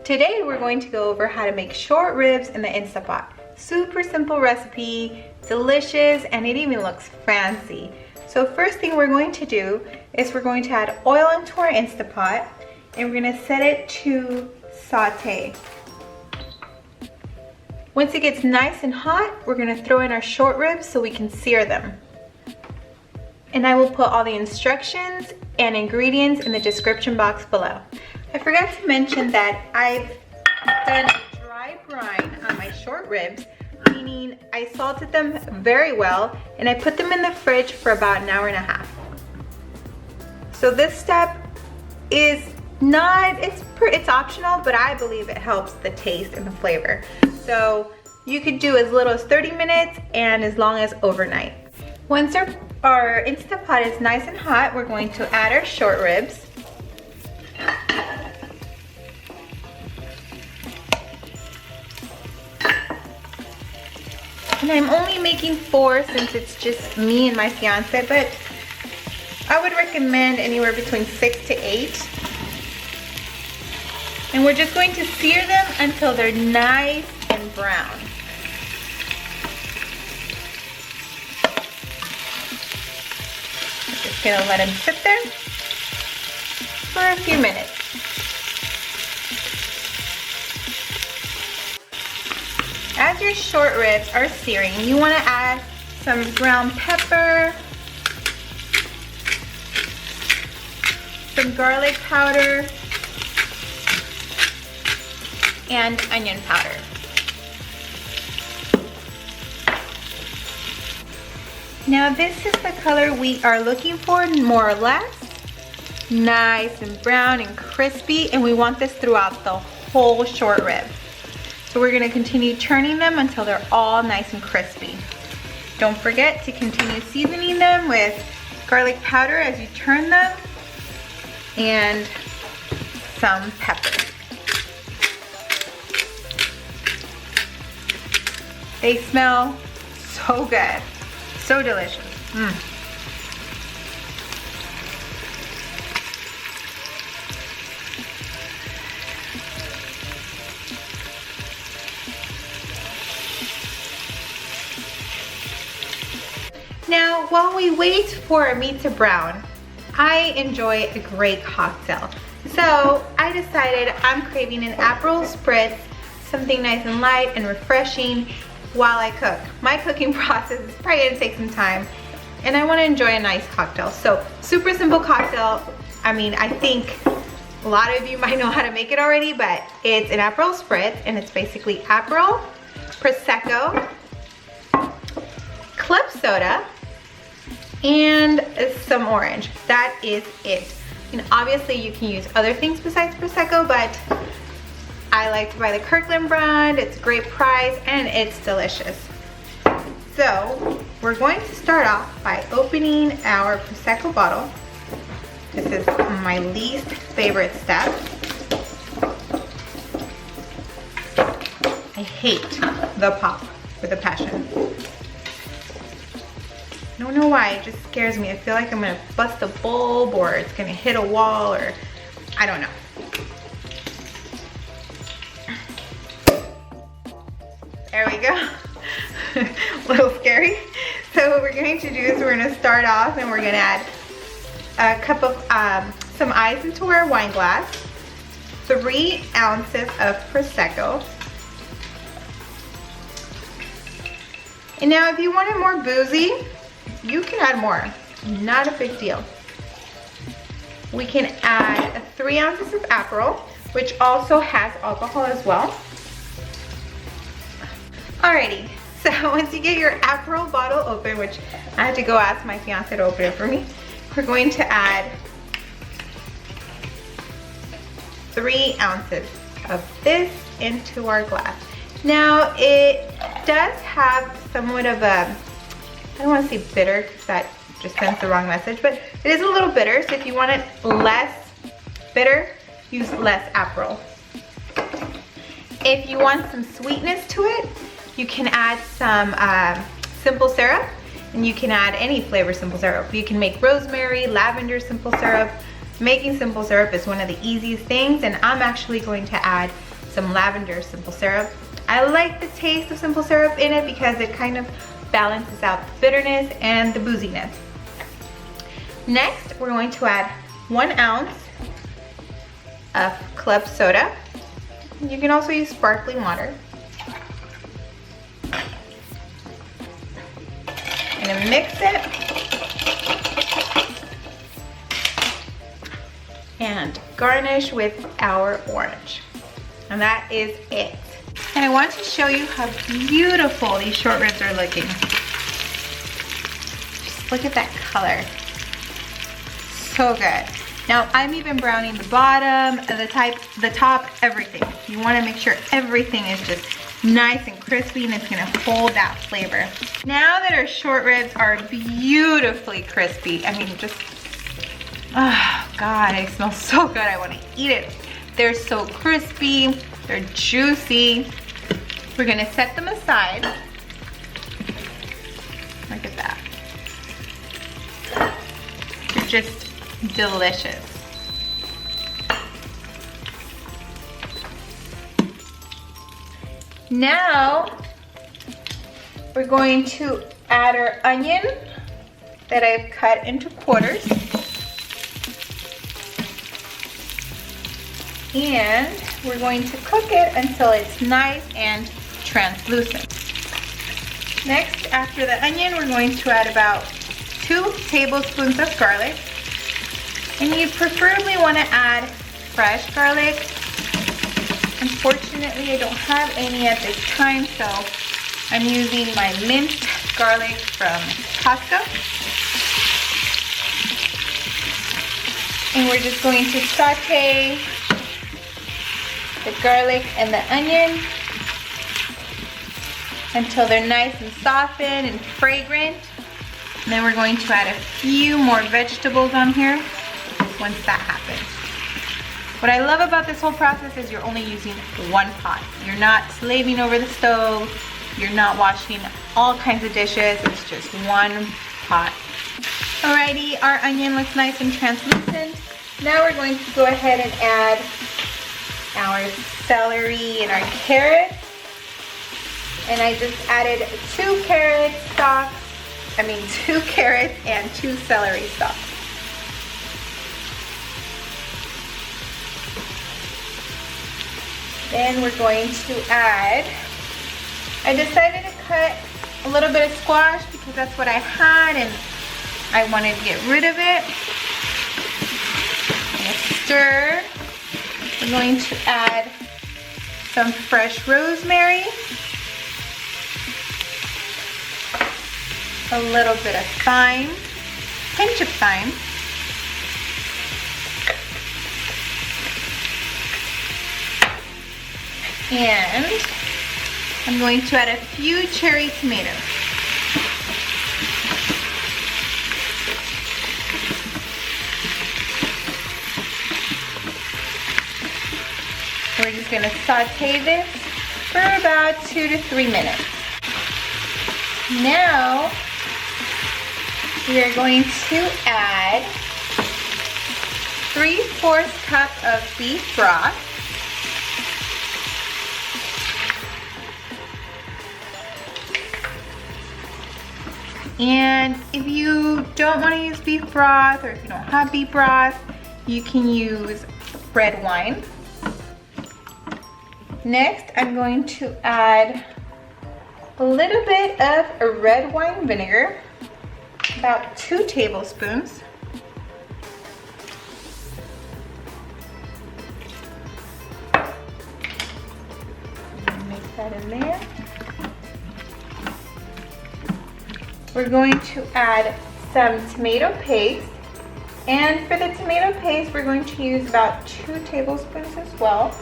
Today we're going to go over how to make short ribs in the Instant Pot. Super simple recipe, delicious, and it even looks fancy. So first thing we're going to do is we're going to add oil into our Instant Pot and we're going to set it to saute. Once it gets nice and hot, we're going to throw in our short ribs so we can sear them. And I will put all the instructions and ingredients in the description box below. I forgot to mention that I've done dry brine on my short ribs, meaning I salted them very well and I put them in the fridge for about an hour and a half. So this step is not, it's optional, but I believe it helps the taste and the flavor. So you could do as little as 30 minutes and as long as overnight. Once our Instant Pot is nice and hot, we're going to add our short ribs. And I'm only making 4 since it's just me and my fiance, but I would recommend anywhere between 6 to 8. And we're just going to sear them until they're nice and brown. I'm just gonna let them sit there for a few minutes. As your short ribs are searing, you want to add some ground pepper, some garlic powder, and onion powder. Now this is the color we are looking for, more or less. Nice and brown and crispy, and we want this throughout the whole short rib. So we're gonna continue turning them until they're all nice and crispy. Don't forget to continue seasoning them with garlic powder as you turn them and some pepper. They smell so good, so delicious. Now, while we wait for our meat to brown, I enjoy a great cocktail. So I decided I'm craving an Aperol Spritz, something nice and light and refreshing while I cook. My cooking process is probably gonna take some time and I wanna enjoy a nice cocktail. So super simple cocktail. I mean, I think a lot of you might know how to make it already, but it's an Aperol Spritz and it's basically Aperol, prosecco, club soda, and some orange. That is it. And obviously you can use other things besides prosecco, but I like to buy the Kirkland brand. It's a great price and it's delicious. So we're going to start off by opening our prosecco bottle. This is my least favorite step. I hate the pop with a passion. I don't know why, it just scares me. I feel like I'm gonna bust a bulb or it's gonna hit a wall or I don't know. There we go. A little scary. So what we're going to do is we're gonna start off and we're gonna add a cup of some ice into our wine glass, 3 ounces of prosecco. And now if you want it more boozy, you can add more, not a big deal. We can add 3 ounces of Aperol, which also has alcohol as well. Alrighty, so once you get your Aperol bottle open, which I had to go ask my fiance to open it for me, we're going to add 3 ounces of this into our glass. Now it does have somewhat of a, I don't want to say bitter because that just sends the wrong message, but it is a little bitter, so if you want it less bitter, use less Aperol. If you want some sweetness to it, you can add some simple syrup, and you can add any flavor simple syrup. You can make rosemary, lavender simple syrup. Making simple syrup is one of the easiest things, and I'm actually going to add some lavender simple syrup. I like the taste of simple syrup in it because it kind of balances out the bitterness and the booziness. Next, we're going to add 1 ounce of club soda. You can also use sparkling water. I'm gonna mix it and garnish with our orange. And that is it. And I want to show you how beautiful these short ribs are looking. Just look at that color. So good. Now I'm even browning the bottom, the top, everything. You want to make sure everything is just nice and crispy and it's going to hold that flavor. Now that our short ribs are beautifully crispy, I mean just, oh God, it smells so good. I want to eat it. They're so crispy, they're juicy. We're gonna set them aside. Look at that. They're just delicious. Now, we're going to add our onion that I've cut into quarters. And we're going to cook it until it's nice and translucent. Next, after the onion, we're going to add about 2 tablespoons of garlic. And you preferably want to add fresh garlic. Unfortunately, I don't have any at this time, so I'm using my minced garlic from Costco. And we're just going to saute the garlic and the onion until they're nice and softened and fragrant. And then we're going to add a few more vegetables on here once that happens. What I love about this whole process is you're only using 1 pot. You're not slaving over the stove. You're not washing all kinds of dishes. It's just 1 pot. Alrighty, our onion looks nice and translucent. Now we're going to go ahead and add our celery and our carrots. And I just added 2 carrots and 2 celery stalks. Then we're going to add, I decided to cut a little bit of squash because that's what I had and I wanted to get rid of it. I'm gonna stir. We're going to add some fresh rosemary, a little bit of thyme, pinch of thyme, and I'm going to add a few cherry tomatoes. We're just going to saute this for about 2 to 3 minutes. Now we are going to add 3/4 cup of beef broth. And if you don't want to use beef broth, or if you don't have beef broth, you can use red wine. Next, I'm going to add a little bit of a red wine vinegar, about 2 tablespoons. Mix that in there. We're going to add some tomato paste. And for the tomato paste, we're going to use about 2 tablespoons as well.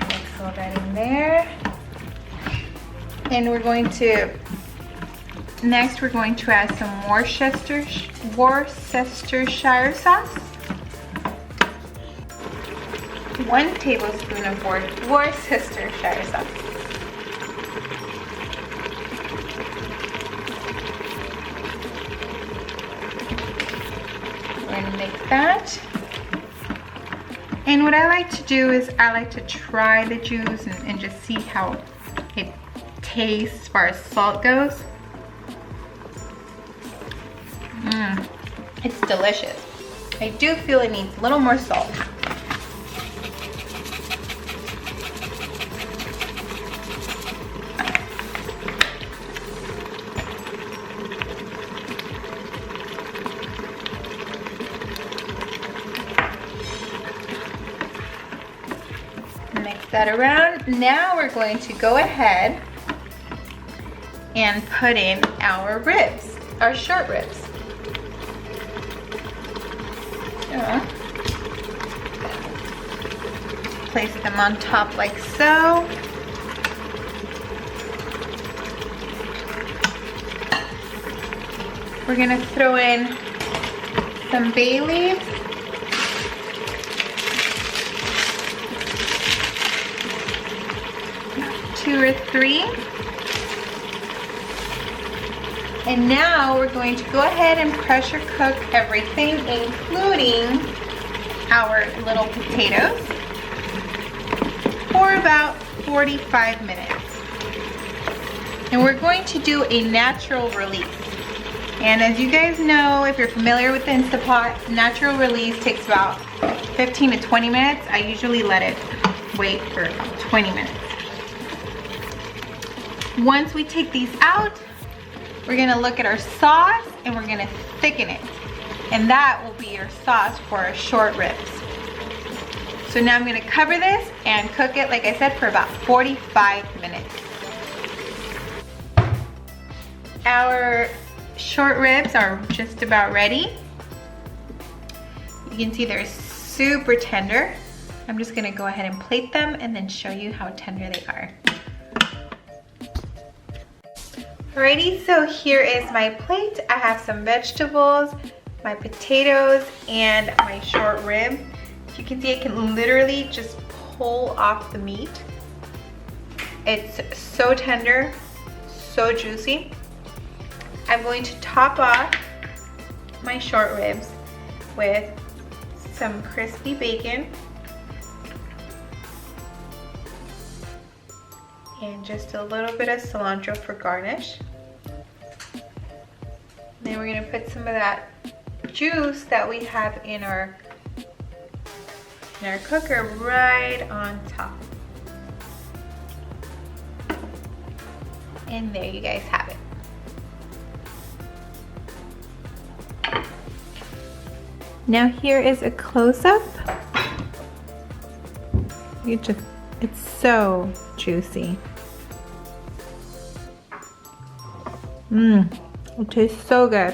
Mix all that in there. And we're going to, next we're going to add some Worcestershire sauce. 1 tablespoon of Worcestershire sauce. We're gonna mix that. And what I like to do is I like to try the juice and just see how it tastes as far as salt goes. It's delicious. I do feel it needs a little more salt. Mix that around. Now we're going to go ahead and put in our ribs, our short ribs. Place them on top like so. We're gonna throw in some bay leaves. Two or three. And now we're going to go ahead and pressure cook everything, including our little potatoes, for about 45 minutes. And we're going to do a natural release. And as you guys know, if you're familiar with the Instant Pot, natural release takes about 15 to 20 minutes. I usually let it wait for about 20 minutes. Once we take these out, we're gonna look at our sauce and we're gonna thicken it. And that will be your sauce for our short ribs. So now I'm gonna cover this and cook it, like I said, for about 45 minutes. Our short ribs are just about ready. You can see they're super tender. I'm just gonna go ahead and plate them and then show you how tender they are. Alrighty, so here is my plate. I have some vegetables, my potatoes, and my short rib. As you can see, I can literally just pull off the meat. It's so tender, so juicy. I'm going to top off my short ribs with some crispy bacon and just a little bit of cilantro for garnish. Then we're gonna put some of that juice that we have in our cooker right on top. And there you guys have it. Now here is a close-up. It's so juicy. It tastes so good.